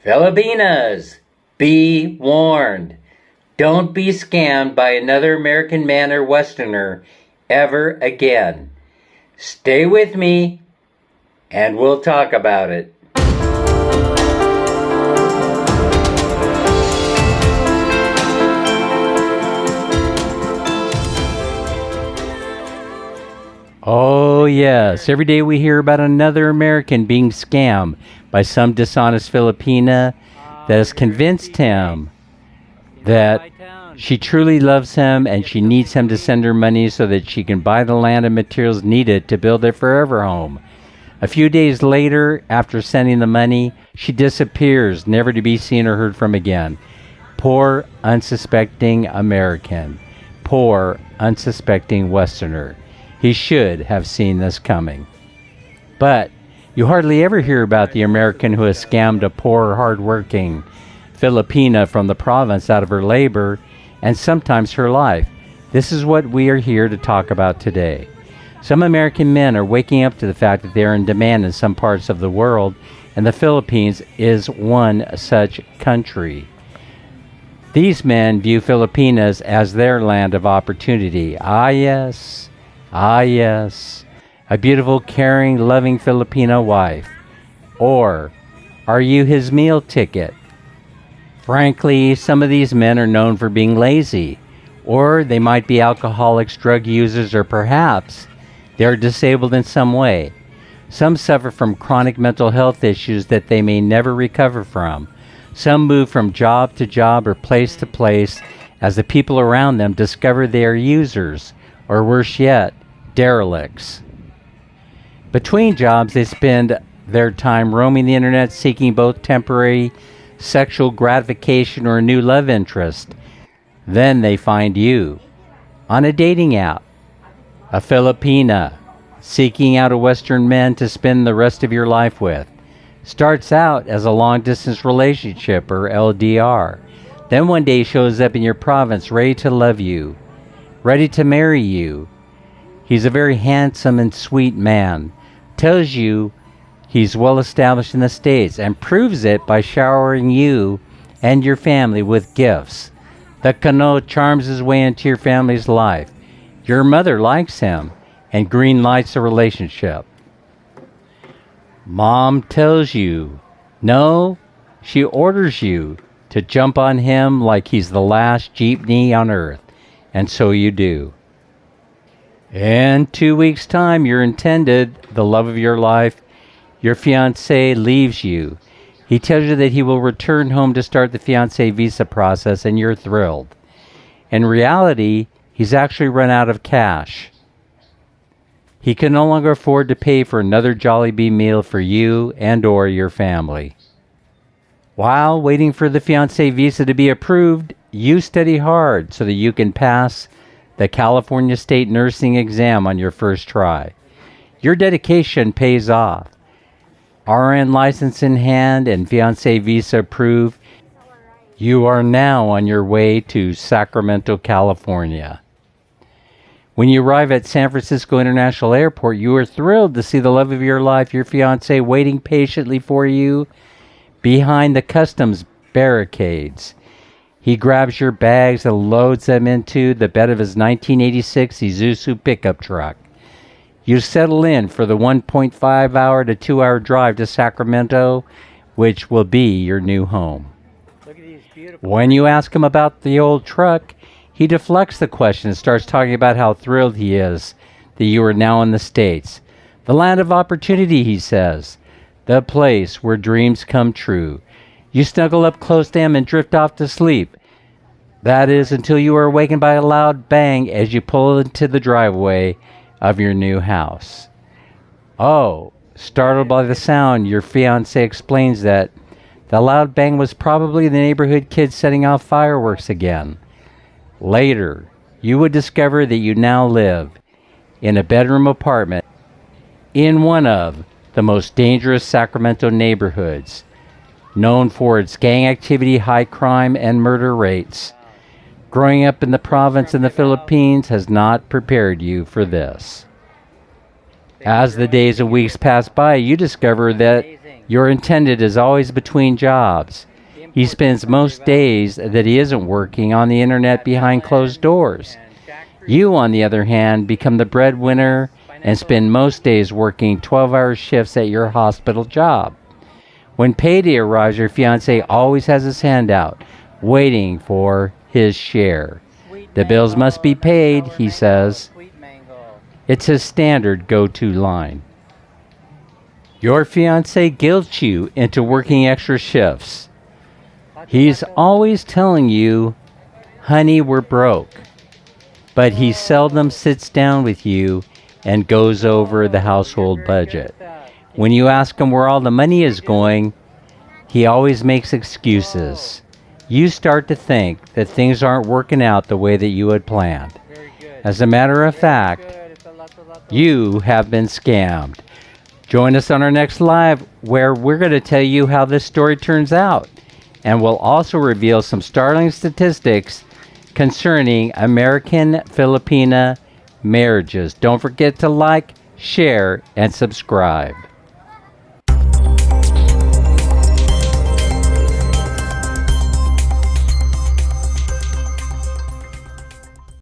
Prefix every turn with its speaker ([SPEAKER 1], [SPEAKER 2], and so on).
[SPEAKER 1] Filipinas, be warned. Don't be scammed by another American man or Westerner ever again. Stay with me, and we'll talk about it. Oh, yes. Every day we hear about another American being scammed by some dishonest Filipina that has convinced him that she truly loves him and she needs him to send her money so that she can buy the land and materials needed to build their forever home. A few days later, after sending the money, she disappears, never to be seen or heard from again. Poor, unsuspecting American. Poor, unsuspecting Westerner. He should have seen this coming. But you hardly ever hear about the American who has scammed a poor, hard-working Filipina from the province out of her labor and sometimes her life. This is what we are here to talk about today. Some American men are waking up to the fact that they are in demand in some parts of the world, and the Philippines is one such country. These men view Filipinas as their land of opportunity. Ah, yes. A beautiful, caring, loving Filipina wife. Or are you his meal ticket? Frankly, some of these men are known for being lazy, or they might be alcoholics, drug users, or perhaps they're disabled in some way. Some suffer from chronic mental health issues that they may never recover from. Some move from job to job or place to place as the people around them discover they are users, or worse yet, derelicts. Between jobs, they spend their time roaming the internet seeking both temporary sexual gratification or a new love interest. Then they find you on a dating app, a Filipina seeking out a Western man to spend the rest of your life with. Starts out as a long-distance relationship or LDR. Then one day shows up in your province ready to love you, ready to marry you. He's a very handsome and sweet man. Tells you he's well established in the States and proves it by showering you and your family with gifts. The Kano charms his way into your family's life. Your mother likes him and green lights the relationship. Mom tells you no. She orders you to jump on him like he's the last jeepney on earth. And so you do. In 2 weeks' time, your intended, the love of your life, your fiancé leaves you. He tells you that he will return home to start the fiancé visa process, and you're thrilled. In reality, he's actually run out of cash. He can no longer afford to pay for another Jollibee meal for you and or your family. While waiting for the fiancé visa to be approved, you study hard so that you can pass the California State Nursing exam on your first try. Your dedication pays off. RN license in hand and fiancé visa approved. You are now on your way to Sacramento, California. When you arrive at San Francisco International Airport, you are thrilled to see the love of your life, your fiancé, waiting patiently for you behind the customs barricades. He grabs your bags and loads them into the bed of his 1986 Isuzu pickup truck. You settle in for the 1.5 hour to 2 hour drive to Sacramento, which will be your new home. When you ask him about the old truck, he deflects the question and starts talking about how thrilled he is that you are now in the States. The land of opportunity, he says. The place where dreams come true. You snuggle up close to him and drift off to sleep. That is until you are awakened by a loud bang as you pull into the driveway of your new house. Oh, startled by the sound, your fiancé explains that the loud bang was probably the neighborhood kids setting off fireworks again. Later, you would discover that you now live in a bedroom apartment in one of the most dangerous Sacramento neighborhoods, known for its gang activity, high crime, and murder rates. Growing up in the province in the Philippines has not prepared you for this. As the days and weeks pass by, you discover that Your intended is always between jobs. He spends most days that he isn't working on the internet behind closed doors. You, on the other hand, become the breadwinner and spend most days working 12-hour shifts at your hospital job. When payday arrives, your fiancé always has his hand out, waiting for his share. The bills must be paid, he says. It's his standard go-to line. Your fiancé guilts you into working extra shifts. He's always telling you, honey, we're broke. But he seldom sits down with you and goes over the household budget. When you ask him where all the money is going, he always makes excuses. You start to think that things aren't working out the way that you had planned. As a matter of fact, you have been scammed. Join us on our next live where we're going to tell you how this story turns out. And we'll also reveal some startling statistics concerning American Filipina marriages. Don't forget to like, share, and subscribe.